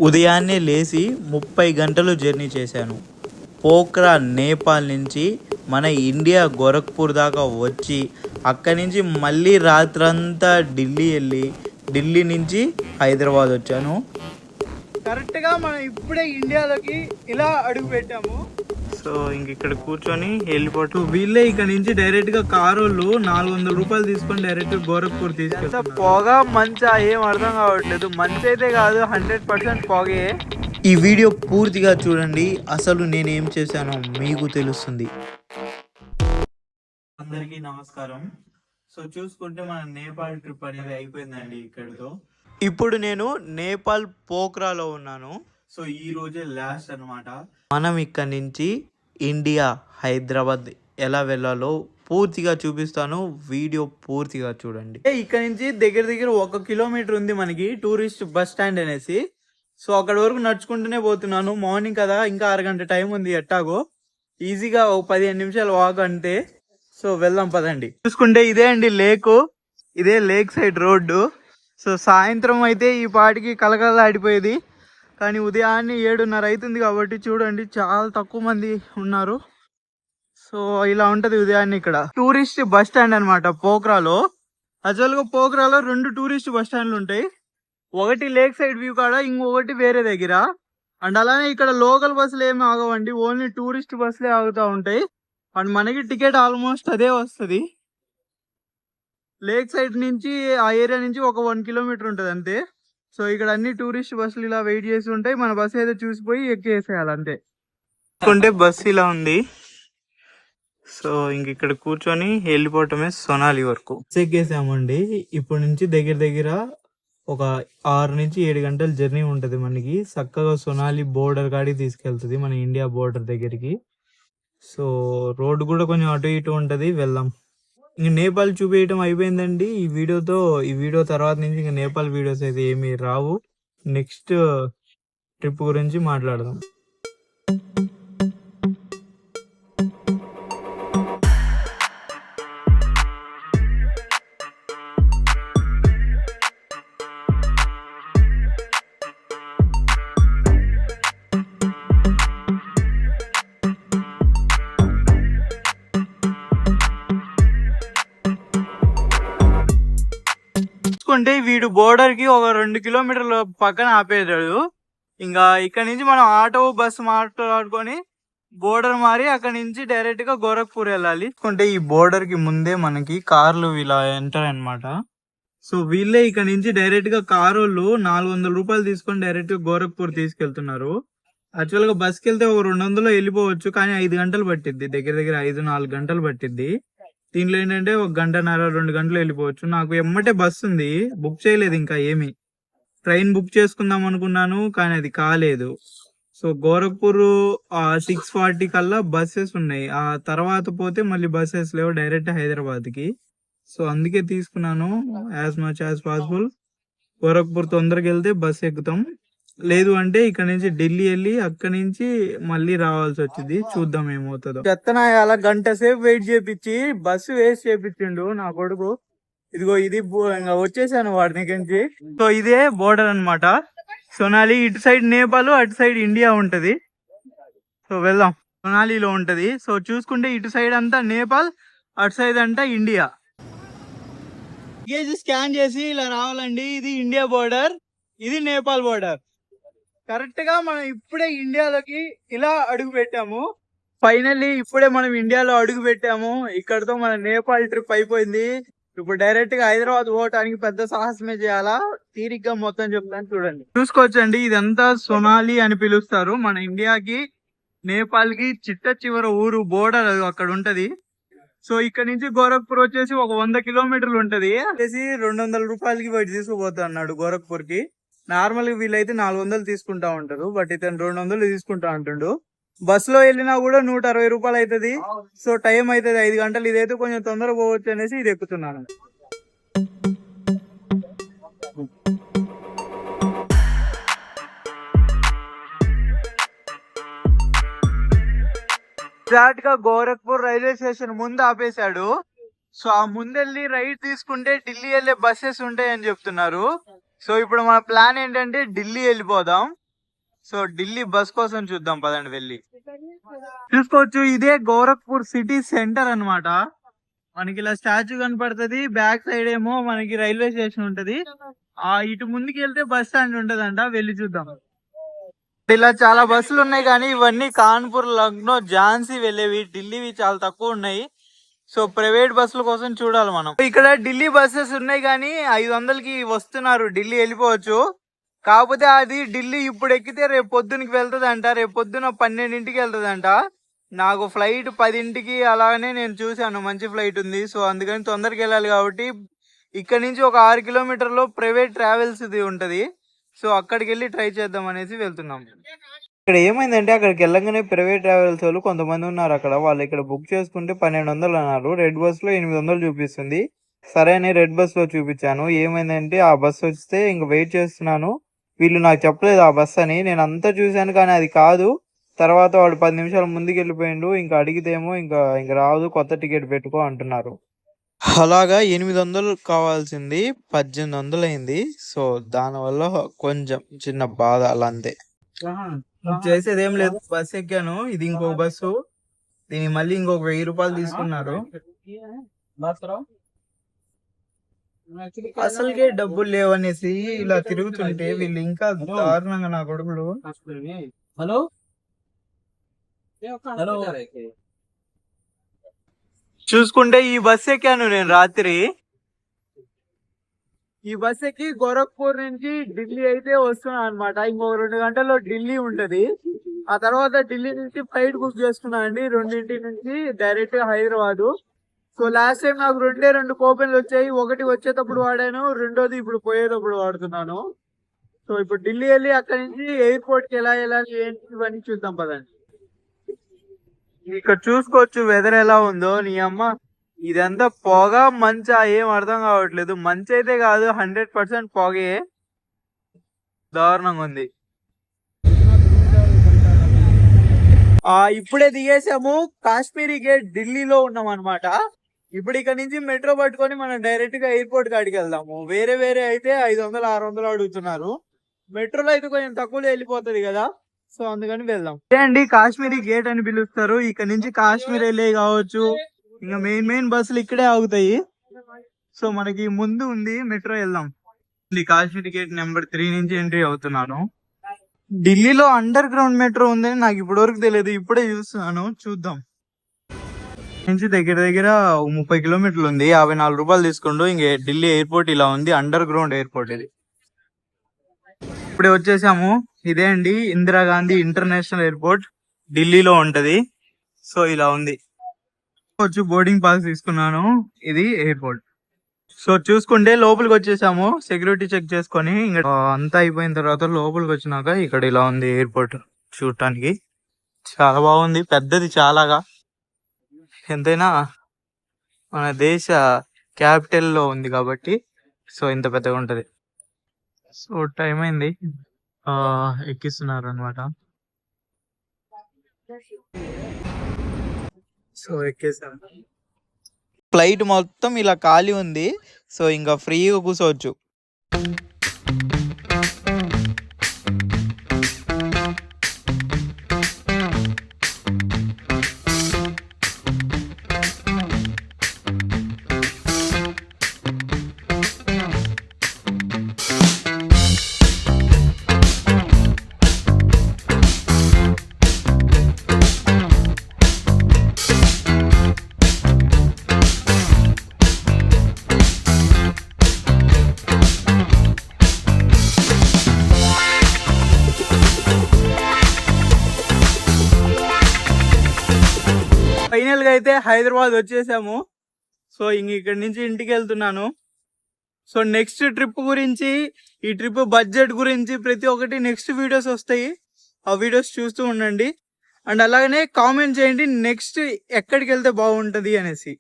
ఉదయాన్నే లేచి 30 గంటలు జర్నీ చేశాను. పోఖ్రా నేపాల్ నుంచి మన ఇండియా గోరఖ్పూర్ దాకా వచ్చి అక్కడి నుంచి మళ్ళీ రాత్రంతా ఢిల్లీ వెళ్ళి ఢిల్లీ నుంచి హైదరాబాద్ వచ్చాను. కరెక్ట్గా మనం ఇప్పుడే ఇండియాలోకి ఇలా అడుగు పెట్టాము. సో ఇంక ఇక్కడ కూర్చొని వెళ్ళిపోతూ వీళ్ళే ఇక్కడ నుంచి డైరెక్ట్ గా కారోళ్ళు 400 రూపాయలు తీసుకొని డైరెక్ట్ గోరఖ్పూర్ తీసుకెళ్తారు. పొగ మంచా ఏం అర్థం కావట్లేదు. మంచి అయితే కాదు, 100% పొగే. ఈ వీడియో పూర్తిగా చూడండి, అసలు నేనేం చేశానో మీకు తెలుస్తుంది. అందరికీ నమస్కారం. సో చూసుకుంటే మన నేపాల్ ట్రిప్ అనేది అయిపోయిందండి ఇక్కడితో. ఇప్పుడు నేను నేపాల్ పోఖ్రాలో ఉన్నాను. సో ఈ రోజే లాస్ట్ అన్నమాట. మనం ఇక్కడ నుంచి ఇండియా హైదరాబాద్ ఎలా వెళ్ళాలో పూర్తిగా చూపిస్తాను, వీడియో పూర్తిగా చూడండి. ఇక్కడ నుంచి దగ్గర 1 కిలోమీటర్ ఉంది మనకి టూరిస్ట్ బస్ స్టాండ్ అనేసి. సో అక్కడ వరకు నడుచుకుంటూనే పోతున్నాను. మార్నింగ్ కదా, ఇంకా 6 గంట టైం ఉంది. ఎట్టాగో ఈజీగా 15 నిమిషాలు వాక్ అంతే. సో వెళ్దాం పదండి. చూసుకుంటే ఇదే అండి లేకు, ఇదే లేక్ సైడ్ రోడ్డు. సో సాయంత్రం అయితే ఈ పాటికి కలకలలాడిపోయేది, కానీ ఉదయాన్నే 7:30 అవుతుంది కాబట్టి చూడండి చాలా తక్కువ మంది ఉన్నారు. సో ఇలా ఉంటది ఉదయాన్నే ఇక్కడ. టూరిస్ట్ బస్ స్టాండ్ అనమాట పోఖ్రాలో. యాక్చువల్గా పోఖ్రాలో 2 టూరిస్ట్ బస్ స్టాండ్లు ఉంటాయి. ఒకటి లేక్ సైడ్ వ్యూ కాడ, ఇంకొకటి వేరే దగ్గర. అండ్ అలానే ఇక్కడ లోకల్ బస్సులు ఏమి ఆగవండి, ఓన్లీ టూరిస్ట్ బస్సులే ఆగుతూ ఉంటాయి. అండ్ మనకి టికెట్ ఆల్మోస్ట్ అదే వస్తుంది. లేక్ సైడ్ నుంచి ఆ ఏరియా నుంచి ఒక 1 కిలోమీటర్ ఉంటుంది అంతే. సో ఇక్కడ అన్ని టూరిస్ట్ బస్సులు ఇలా వెయిట్ చేసి ఉంటాయి. మన బస్సు అయితే చూసిపోయి ఎక్కేసేయాలి అంతే. చూసుకుంటే బస్సు ఇలా ఉంది. సో ఇంక ఇక్కడ కూర్చొని వెళ్ళిపోవటమే సొనాలి వరకు. ఎక్కేసామండి. ఇప్పటి నుంచి దగ్గర ఒక 6 నుంచి 7 గంటల జర్నీ ఉంటుంది మనకి. చక్కగా సొనాలి బోర్డర్ కాడికి తీసుకెళ్తుంది, మన ఇండియా బోర్డర్ దగ్గరికి. సో రోడ్డు కూడా కొంచెం అటు ఇటు ఉంటుంది, వెళ్దాం. ఇంక నేపాల్ చూపించడం అయిపోయిందండి ఈ వీడియోతో. ఈ వీడియో తర్వాత నుంచి ఇంక నేపాల్ వీడియోస్ అయితే ఏమీ రావు. నెక్స్ట్ ట్రిప్ గురించి మాట్లాడదాం. చూసుకుంటే వీడు బోర్డర్ కి ఒక 2 కిలోమీటర్ల పక్కన ఆపేదాడు. ఇంకా ఇక్కడ నుంచి మనం ఆటో బస్సు మాట్లాడుకొని బోర్డర్ మారి అక్కడ నుంచి డైరెక్ట్ గా గోరఖ్పూర్ వెళ్ళాలి. చూసుకుంటే ఈ బోర్డర్ కి ముందే మనకి కార్లు ఇలా ఎంటర్ అన్నమాట. సో వీళ్ళే ఇక్కడ నుంచి డైరెక్ట్ గా కారోళ్ళు 400 రూపాయలు తీసుకొని డైరెక్ట్ గా గోరఖ్పూర్ తీసుకెళ్తున్నారు. యాక్చువల్ గా బస్కి వెళ్తే ఒక 200లో వెళ్ళిపోవచ్చు, కానీ 5 గంటలు పట్టిద్ది. దగ్గర 5-4 గంటలు పట్టిద్ది. దీంట్లో ఏంటంటే 1 గంటన్నర 2 గంటలు వెళ్ళిపోవచ్చు. నాకు ఎమ్మటే బస్సు ఉంది, బుక్ చేయలేదు ఇంకా ఏమి. ట్రైన్ బుక్ చేసుకుందాం అనుకున్నాను, కానీ అది కాలేదు. సో గోరఖ్పూర్ 6:40 కల్లా బస్సెస్ ఉన్నాయి. ఆ తర్వాత పోతే మళ్ళీ బస్సెస్ లేవు డైరెక్ట్ హైదరాబాద్ కి. సో అందుకే తీసుకున్నాను as much as possible. Gorakhpur తొందరగా వెళ్తే బస్ ఎక్కుతాం, లేదు అంటే ఇక్కడ నుంచి ఢిల్లీ వెళ్ళి అక్కడి నుంచి మళ్ళీ రావాల్సి వచ్చింది. చూద్దాం ఏమవుతుందో. చెత్తనాయాల గంట సేపు వెయిట్ చేపించి బస్సు వేస్ట్ చేపించిండు నా కొడుకు. ఇదిగో ఇది ఇంకా వచ్చేసాను వాడి దగ్గర నుంచి. సో ఇదే బోర్డర్ అన్నమాట సొనాలి. ఇటు సైడ్ నేపాల్, అటు సైడ్ ఇండియా ఉంటది. సో వెళ్దాం. సొనాలిలో ఉంటది. సో చూసుకుంటే ఇటు సైడ్ అంతా నేపాల్, అటు సైడ్ అంతా ఇండియా. స్కాన్ చేసి ఇలా రావాలండి. ఇది ఇండియా బోర్డర్, ఇది నేపాల్ బోర్డర్. కరెక్ట్ గా మనం ఇప్పుడే ఇండియాలోకి ఇలా అడుగు పెట్టాము. ఫైనల్లీ ఇప్పుడే మనం ఇండియాలో అడుగు పెట్టాము. ఇక్కడతో మన నేపాల్ ట్రిప్ అయిపోయింది. ఇప్పుడు డైరెక్ట్ గా హైదరాబాద్ పోవటానికి పెద్ద సాహసమే చేయాలా. తీరిగ్గా మొత్తం చెప్తాను చూడండి. చూసుకోవచ్చండి, ఇదంతా సొనాలి అని పిలుస్తారు. మన ఇండియాకి నేపాల్ కి చిట్ట చివర ఊరు బోర్డర్ అక్కడ ఉంటది. సో ఇక్కడ నుంచి గోరఖ్పూర్ వచ్చేసి ఒక 100 కిలోమీటర్లు ఉంటది. వచ్చేసి 200 రూపాయలకి బయట తీసుకుపోతా అన్నాడు గోరఖ్పూర్ కి. నార్మల్ గా వీళ్ళైతే 400 తీసుకుంటా ఉంటారు, బట్ ఇతను 200 తీసుకుంటా అంటుండు. బస్ లో వెళ్ళినా కూడా 160 రూపాయలు అవుతుంది. సో టైం అవుతుంది 5 గంటలు. ఇదైతే కొంచెం తొందరగా పోవచ్చు అనేసి ఇది ఎక్కుతున్నాను. ఎగ్జాక్ట్ గా గోరఖ్పూర్ రైల్వే స్టేషన్ ముందు ఆపేశాడు. సో ఆ ముందెళ్ళి రైట్ తీసుకుంటే ఢిల్లీ వెళ్ళే బస్సెస్ ఉంటాయని చెప్తున్నారు. సో ఇప్పుడు మన ప్లాన్ ఏంటంటే ఢిల్లీ వెళ్ళిపోదాం. సో ఢిల్లీ బస్ కోసం చూద్దాం పదండి వెళ్ళి. చూసుకోవచ్చు ఇదే గోరఖ్పూర్ సిటీ సెంటర్ అన్నమాట. మనకి ఇలా స్టాచ్యూ కనపడుతుంది, బ్యాక్ సైడ్ ఏమో మనకి రైల్వే స్టేషన్ ఉంటది. ఇటు ముందుకు వెళ్తే బస్ స్టాండ్ ఉంటదంట, వెళ్ళి చూద్దాం. ఇలా చాలా బస్సులు ఉన్నాయి కానీ ఇవన్నీ కాన్పూర్, లక్నో, ఝాన్సీ వెళ్ళేవి, ఢిల్లీవి చాలా తక్కువ ఉన్నాయి. సో ప్రైవేట్ బస్సుల కోసం చూడాలి మనం. ఇక్కడ ఢిల్లీ బస్సెస్ ఉన్నాయి కానీ 500కి వస్తున్నారు, ఢిల్లీ వెళ్ళిపోవచ్చు. కాకపోతే అది ఢిల్లీ ఇప్పుడు ఎక్కితే రేపు పొద్దునకి వెళ్తుందంట, రేపు పొద్దున 12ంటికి వెళ్తుందంట. నాకు ఫ్లైట్ 10ంటికి అలానే నేను చూశాను, మంచి ఫ్లైట్ ఉంది. సో అందుకని తొందరకి వెళ్ళాలి కాబట్టి ఇక్కడ నుంచి ఒక 6 కిలోమీటర్లో ప్రైవేట్ ట్రావెల్స్ ఇది ఉంటది. సో అక్కడికి వెళ్ళి ట్రై చేద్దాం అనేసి వెళ్తున్నాం. ఇక్కడ ఏమైందంటే అక్కడికి వెళ్ళగానే ప్రైవేట్ ట్రావెల్స్ వాళ్ళు కొంతమంది ఉన్నారు అక్కడ, వాళ్ళు ఇక్కడ బుక్ చేసుకుంటే 1200 అన్నారు. రెడ్ బస్ లో 800 చూపిస్తుంది. సరే అని రెడ్ బస్ లో చూపించాను. ఏమైందంటే ఆ బస్ వస్తే ఇంక వెయిట్ చేస్తున్నాను, వీళ్ళు నాకు చెప్పలేదు ఆ బస్ అని. నేను అంతా చూశాను కానీ అది కాదు. తర్వాత వాడు 10 నిమిషాలు ముందుకు వెళ్ళిపోయిండు. ఇంకా అడిగితేమో ఇంకా రాదు, కొత్త టికెట్ పెట్టుకో అంటున్నారు. అలాగా 800 కావాల్సింది 1800 అయింది. సో దానివల్ల కొంచెం చిన్న బాధ అలా అంతే. చేసేది ఏం లేదు, బస్ ఎక్కాను. ఇది ఇంకొక బస్సు, దీనికి మళ్ళీ ఇంకొక 1000 రూపాయలు తీసుకున్నారు. అసలుకే డబ్బులు లేవనేసి ఇలా తిరుగుతుంటే వీళ్ళు ఇంకా దారుణంగా నా కొడుకులు. హలో హలో చూసుకుంటే ఈ బస్ ఎక్కాను నేను రాత్రి. ఈ బస్ ఎక్కి గోరఖ్పూర్ నుంచి ఢిల్లీ అయితే వస్తున్నాను అనమాట. ఇంకొక 2 గంటల్లో ఢిల్లీ ఉంటది. ఆ తర్వాత ఢిల్లీ నుంచి ఫ్లైట్ బుక్ చేసుకున్నా అండి, 2 నుంచి direct Hyderabad. So last time నాకు 2 కూపన్లు వచ్చాయి. ఒకటి వచ్చేటప్పుడు వాడాను, రెండోది ఇప్పుడు పోయేటప్పుడు వాడుతున్నాను. సో ఇప్పుడు ఢిల్లీ వెళ్ళి అక్కడి నుంచి ఎయిర్పోర్ట్ కి ఎలా వెళ్ళాలి ఏంటి ఇవన్నీ చూద్దాం పదండి. ఇక్కడ చూసుకోవచ్చు వెదర్ ఎలా ఉందో. నీ అమ్మ ఇదంతా పొగ మంచా ఏం అర్థం కావట్లేదు. మంచి అయితే కాదు, 100% పొగే, దారుణంగా ఉంది. ఇప్పుడే దిగేసాము, కాశ్మీరీ గేట్ ఢిల్లీలో ఉన్నాం అనమాట. ఇప్పుడు ఇక్కడ నుంచి మెట్రో పట్టుకొని మనం డైరెక్ట్ గా ఎయిర్పోర్ట్ కాడికి వెళ్దాము. వేరే అయితే 500 600 అడుగుతున్నారు. మెట్రోలో అయితే కొంచెం తక్కువలో వెళ్ళిపోతుంది కదా, సో అందుకని వెళ్దాం. అండి కాశ్మీరీ గేట్ అని పిలుస్తారు. ఇక్కడ నుంచి కాశ్మీర్ వెళ్ళే కావచ్చు, ఇంకా మెయిన్ బస్సులు ఇక్కడే ఆగుతాయి. సో మనకి ముందు ఉంది మెట్రో, వెళ్దాం. కాశ్మీరీ గేట్ నెంబర్ 3 నుంచి ఎంట్రీ అవుతున్నాను. ఢిల్లీలో అండర్ గ్రౌండ్ మెట్రో ఉందని నాకు ఇప్పటి వరకు తెలియదు, ఇప్పుడే చూస్తున్నాను, చూద్దాం. నుంచి దగ్గర 30 కిలోమీటర్లు ఉంది, 54 రూపాయలు తీసుకుంటూ ఇంక ఢిల్లీ ఎయిర్పోర్ట్ ఇలా ఉంది. అండర్ గ్రౌండ్ ఎయిర్పోర్ట్ ఇది. ఇప్పుడే వచ్చేసాము. ఇదే అండి ఇందిరాగాంధీ ఇంటర్నేషనల్ ఎయిర్పోర్ట్, ఢిల్లీలో ఉంటది. సో ఇలా ఉంది. వచ్చి బోర్డింగ్ పాస్ తీసుకున్నాను, ఇది ఎయిర్పోర్ట్. సో చూసుకుంటే లోపలికి వచ్చేసాము, సెక్యూరిటీ చెక్ చేసుకొని ఇంకా అంతా అయిపోయిన తర్వాత లోపలికి వచ్చినాక ఇక్కడ ఇలా ఉంది ఎయిర్పోర్ట్. చూడటానికి చాలా బాగుంది, పెద్దది చాలాగా. ఎంతైనా మన దేశ క్యాపిటల్ లో ఉంది కాబట్టి సో ఇంత పెద్దగా ఉంటది. సో టైం అయింది, ఎక్కిస్తున్నారు అనమాట. సో ఎక్కేసాం. ఫ్లైట్ మొత్తం ఇలా ఖాళీ ఉంది, సో ఇంకా ఫ్రీగా కూర్చోవచ్చు. ఫైనల్ గా అయితే హైదరాబాద్ వచ్చేసాము. సో ఇక్కడ నుంచి ఇంటికి వెళ్తున్నాను. సో నెక్స్ట్ ట్రిప్ గురించి, ఈ ట్రిప్ బడ్జెట్ గురించి ప్రతి ఒక్కటి నెక్స్ట్ వీడియోస్ వస్తాయి, ఆ వీడియోస్ చూస్తూ ఉండండి. అండ్ అలాగనే కామెంట్ చేయండి నెక్స్ట్ ఎక్కడికి వెళ్తే బాగుంటది అనేసి.